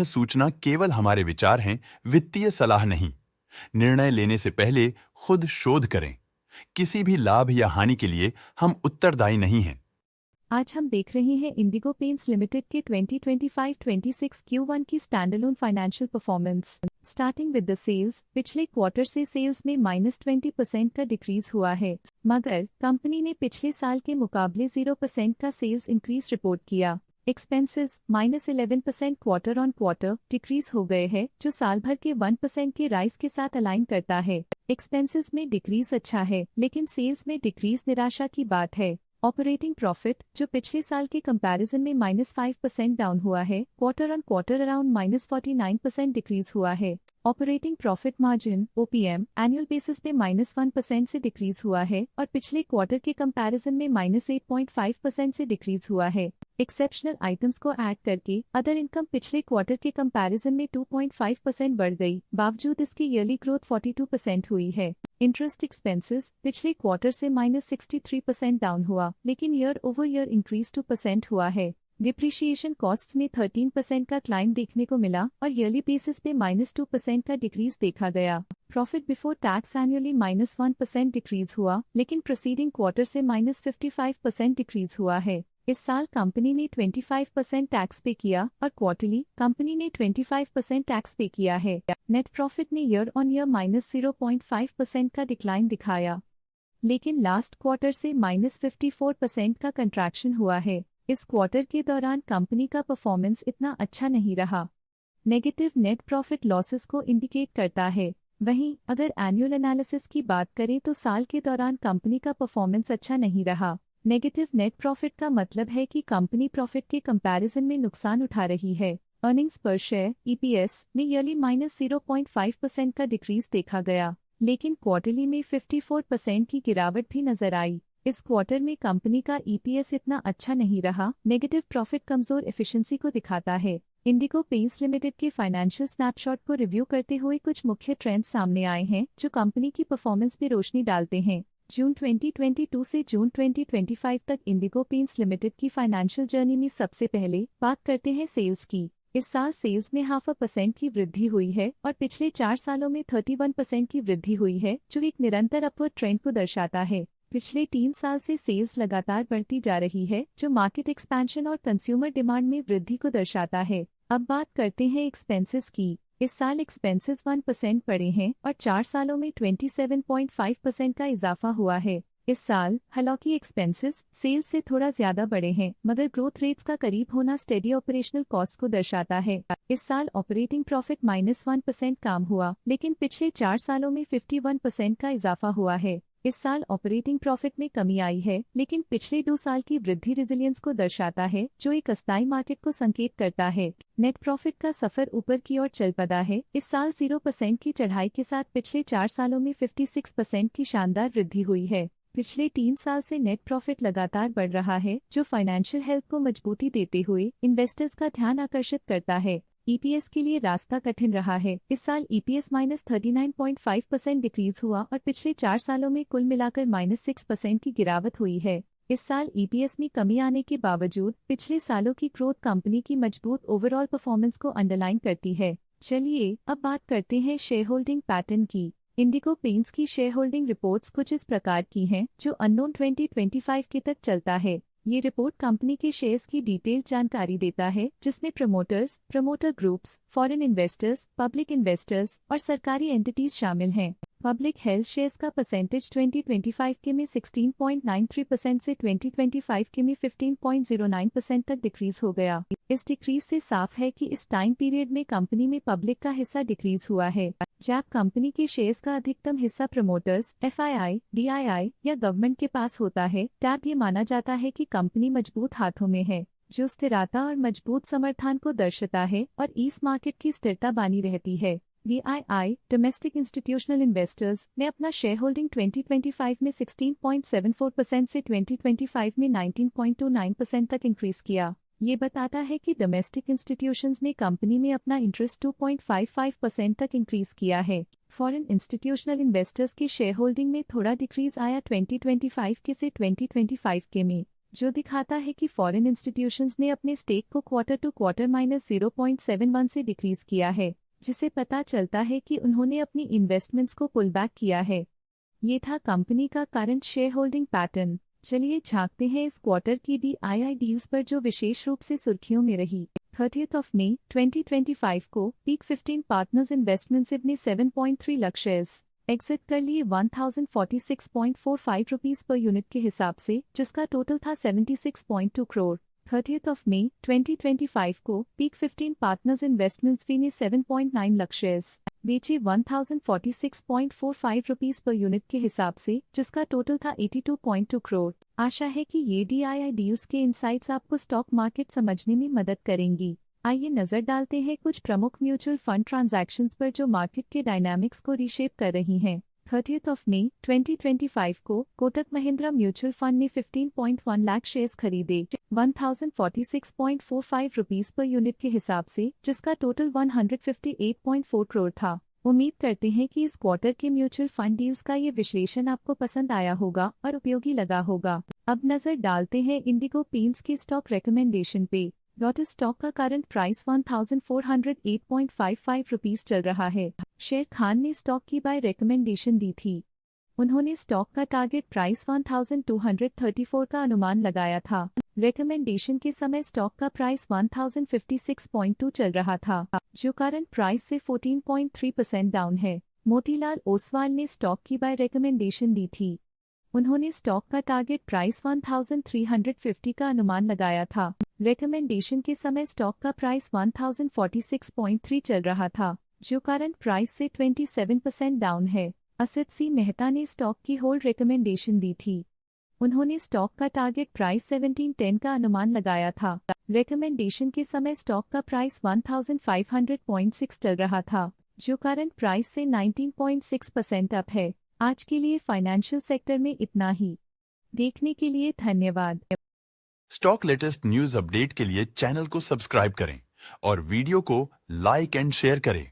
सूचना केवल हमारे विचार हैं, वित्तीय सलाह नहीं। निर्णय लेने से पहले खुद शोध करें। किसी भी लाभ या हानि के लिए हम उत्तरदायी नहीं हैं। आज हम देख रहे हैं इंडिगो पेंट्स लिमिटेड के 2025-26 Q1 की standalone financial performance. Starting with the sales, पिछले क्वार्टर से सेल्स में -20% का डिक्रीज हुआ है, मगर कंपनी ने पिछले साल के मुकाबले 0% का सेल्स इंक्रीज रिपोर्ट किया। Expenses -11% quarter on quarter decrease हो गए हैं, जो साल भर के 1% के राइज के साथ अलाइन करता है। एक्सपेंसेस में डिक्रीज अच्छा है, लेकिन सेल्स में डिक्रीज निराशा की बात है। ऑपरेटिंग प्रॉफिट, जो पिछले साल के कंपैरिजन में -5% डाउन हुआ है, quarter on quarter around -49% decrease हुआ है। Operating profit margin OPM annual basis पे -1% से डिक्रीज हुआ है और पिछले क्वार्टर के कंपैरिजन में -8.5% से डिक्रीज हुआ है। एक्सेप्शनल आइटम्स को ऐड करके अदर इनकम पिछले क्वार्टर के कंपैरिजन में 2.5% बढ़ गई, बावजूद इसकी ईयरली ग्रोथ 42% हुई है। इंटरेस्ट एक्सपेंसेस पिछले क्वार्टर से -63% डाउन हुआ, लेकिन ईयर ओवर ईयर इंक्रीज 2% हुआ है। डिप्रिशिएशन कॉस्ट में 13% का क्लाइम देखने को मिला और ईयरली बेसिस पे -2% का डिक्रीज देखा गया। Profit before tax annually -1% decrease हुआ, लेकिन प्रीसीडिंग क्वार्टर से -55% डिक्रीज हुआ है। इस साल कंपनी ने 25% टैक्स पे किया और क्वार्टरली कंपनी ने 25% टैक्स पे किया है। नेट प्रॉफिट ने ईयर ऑन ईयर -0.5% का डिक्लाइन दिखाया, लेकिन लास्ट क्वार्टर से -54% का कंट्रैक्शन हुआ है। इस क्वार्टर के दौरान कंपनी का परफॉर्मेंस इतना अच्छा नहीं रहा। नेगेटिव नेट प्रॉफिट लॉसेस को इंडिकेट करता है। वहीं अगर एनुअल एनालिसिस की बात करें तो साल के दौरान कंपनी का परफॉर्मेंस अच्छा नहीं रहा। नेगेटिव नेट प्रॉफिट का मतलब है कि कंपनी प्रॉफिट के कंपैरिजन में नुकसान उठा रही है। अर्निंग्स पर शेयर EPS में ईयरली -0.5% का डिक्रीज देखा गया, लेकिन क्वार्टरली में 54% की गिरावट भी नजर आई। इस क्वार्टर में कंपनी का EPS इतना अच्छा नहीं रहा। नेगेटिव प्रॉफिट कमजोर एफिशिएंसी को दिखाता है। इंडिगो पेंट्स लिमिटेड के फाइनेंशियल स्नैपशॉट को रिव्यू करते हुए कुछ मुख्य ट्रेंड्स सामने आए हैं, जो कंपनी की परफॉर्मेंस में रोशनी डालते हैं। जून 2022 से जून 2025 तक इंडिगो पेंट्स लिमिटेड की फाइनेंशियल जर्नी में सबसे पहले बात करते हैं सेल्स की। इस साल सेल्स में 0.5% की वृद्धि हुई है और पिछले 4 सालों में 31% की वृद्धि हुई है, जो एक निरंतर अपवर्ड ट्रेंड को दर्शाता है। पिछले 3 साल से सेल्स लगातार बढ़ती जा रही है, जो मार्केट एक्सपेंशन और कंज्यूमर डिमांड में वृद्धि को दर्शाता है। अब बात करते हैं एक्सपेंसेस की। इस साल एक्सपेंसेस 1% बढ़े हैं और 4 सालों में 27.5% का इजाफा हुआ है। इस साल हालांकि एक्सपेंसेस सेल्स से थोड़ा ज्यादा बढ़े हैं, मगर ग्रोथ रेट्स का करीब होना स्टेडी ऑपरेशनल कॉस्ट को दर्शाता है। इस साल ऑपरेटिंग प्रॉफिट -1% कम हुआ, लेकिन पिछले 4 सालों में 51% का इजाफा हुआ है। इस साल ऑपरेटिंग प्रॉफिट में कमी आई है, लेकिन पिछले 2 साल की वृद्धि रेजिलियंस को दर्शाता है, जो एक अस्थायी मार्केट को संकेत करता है। नेट प्रॉफिट का सफर ऊपर की ओर चल पड़ा है। इस साल 0% की चढ़ाई के साथ पिछले 4 सालों में 56% की शानदार वृद्धि हुई है। पिछले 3 साल से नेट प्रॉफिट लगातार बढ़ रहा है, जो फाइनेंशियल हेल्थ को मजबूती देते हुए इन्वेस्टर्स का ध्यान आकर्षित करता है। EPS के लिए रास्ता कठिन रहा है। इस साल EPS -39.5% डिक्रीज हुआ और पिछले 4 सालों में कुल मिलाकर -6% की गिरावट हुई है। इस साल EPS में कमी आने के बावजूद पिछले सालों की ग्रोथ कंपनी की मजबूत ओवरऑल परफॉर्मेंस को अंडरलाइन करती है। चलिए अब बात करते हैं शेयर होल्डिंग पैटर्न की। इंडिगो पेंट्स की शेयर होल्डिंग रिपोर्ट्स कुछ इस प्रकार की हैं, जो अननोन 2025 के तक चलता है। ये रिपोर्ट कंपनी के शेयर्स की डिटेल्ड जानकारी देता है, जिसमें promoters, promoter groups, foreign investors, public investors और सरकारी एंटिटीज शामिल हैं। पब्लिक हेल्थ शेयर्स का परसेंटेज 2025 के में 16.93% से 2025 के में 15.09% तक डिक्रीज हो गया। इस डिक्रीज से साफ है कि इस टाइम पीरियड में कंपनी में पब्लिक का हिस्सा डिक्रीज हुआ है। जब कंपनी के शेयर्स का अधिकतम हिस्सा प्रमोटर्स, FII, DII या गवर्नमेंट के पास होता है, तब ये माना जाता है कि कंपनी मजबूत हाथों में है, जो स्थिरता और मजबूत समर्थन को दर्शाता है और इस मार्केट की स्थिरता बनी रहती है। DII डोमेस्टिक इंस्टीट्यूशनल इन्वेस्टर्स ने अपना शेयर होल्डिंग 2025 में 16.74% से 2025 में 19.29% तक इंक्रीज किया। ये बताता है कि डोमेस्टिक इंस्टीट्यूशंस ने कंपनी में अपना इंटरेस्ट 2.55% तक इंक्रीज किया है। फॉरेन इंस्टीट्यूशनल इन्वेस्टर्स की शेयर होल्डिंग में थोड़ा डिक्रीज आया 2025 के से 2025 के में। जो दिखाता है कि फॉरेन इंस्टीट्यूशंस ने अपने स्टेक को क्वार्टर टू क्वार्टर -0.71 से डिक्रीज किया है, जिसे पता चलता है कि उन्होंने अपनी इन्वेस्टमेंट्स को पुल बैक किया है। ये था कंपनी का करंट शेयर होल्डिंग पैटर्न। चलिए झांकते हैं इस क्वार्टर की DII डील्स पर जो विशेष रूप से सुर्खियों में रही। 30 मई 2025 को पीक 15 पार्टनर्स इन्वेस्टमेंट्स ने 7.3 लाख शेयर्स एग्जिट कर लिए 1046.45 रुपीस पर यूनिट के हिसाब से, जिसका टोटल था 76.2 करोड़। 30 मई 2025 को पीक 15 पार्टनर्स इन्वेस्टमेंट्स ने 7.9 लाख शेयर्स बेचे 1046.45 रुपीस पर यूनिट के हिसाब से, जिसका टोटल था 82.2 करोड़। आशा है कि ये DII डील्स के इनसाइट्स आपको स्टॉक मार्केट समझने में मदद करेंगी। आइए नजर डालते हैं कुछ प्रमुख म्यूचुअल फंड ट्रांजैक्शंस पर जो मार्केट के डायनामिक्स को रीशेप कर रही हैं। 30 मई 2025 को कोटक महिंद्रा म्यूचुअल फंड ने 15.1 लाख शेयर्स खरीदे 1046.45 रुपीस पर यूनिट के हिसाब से, जिसका टोटल 158.4 करोड़ था। उम्मीद करते हैं कि इस क्वार्टर के म्यूचुअल फंड डील्स का ये विश्लेषण आपको पसंद आया होगा और उपयोगी लगा होगा। अब नजर डालते हैं इंडिगो पेंट्स के स्टॉक रिकमेंडेशन पे। लोटस स्टॉक का करंट प्राइस 1408.55 रुपीस चल रहा है। शेर खान ने स्टॉक की बाय रिकमेंडेशन दी थी। उन्होंने स्टॉक का टारगेट प्राइस 1234 का अनुमान लगाया था। रिकमेंडेशन के समय स्टॉक का प्राइस 1056.2 चल रहा था, जो करंट प्राइस से 14.3% डाउन है। मोतीलाल ओसवाल ने स्टॉक की बाय रिकमेंडेशन दी थी। उन्होंने स्टॉक का टारगेट प्राइस 1350 का अनुमान लगाया था। रिकमेंडेशन के समय स्टॉक का प्राइस 1046.3 चल रहा था, जो करंट प्राइस से 27% डाउन है। असित सी मेहता ने स्टॉक की होल्ड रिकमेंडेशन दी थी। उन्होंने स्टॉक का टारगेट प्राइस 1710 का अनुमान लगाया था। रिकमेंडेशन के समय स्टॉक का प्राइस 1500.6 चल रहा था, जो करंट प्राइस से 19.6% अप है। आज के लिए फाइनेंशियल सेक्टर में इतना ही। देखने के लिए धन्यवाद। स्टॉक लेटेस्ट न्यूज अपडेट के लिए चैनल को सब्सक्राइब करें और वीडियो को लाइक एंड शेयर करें।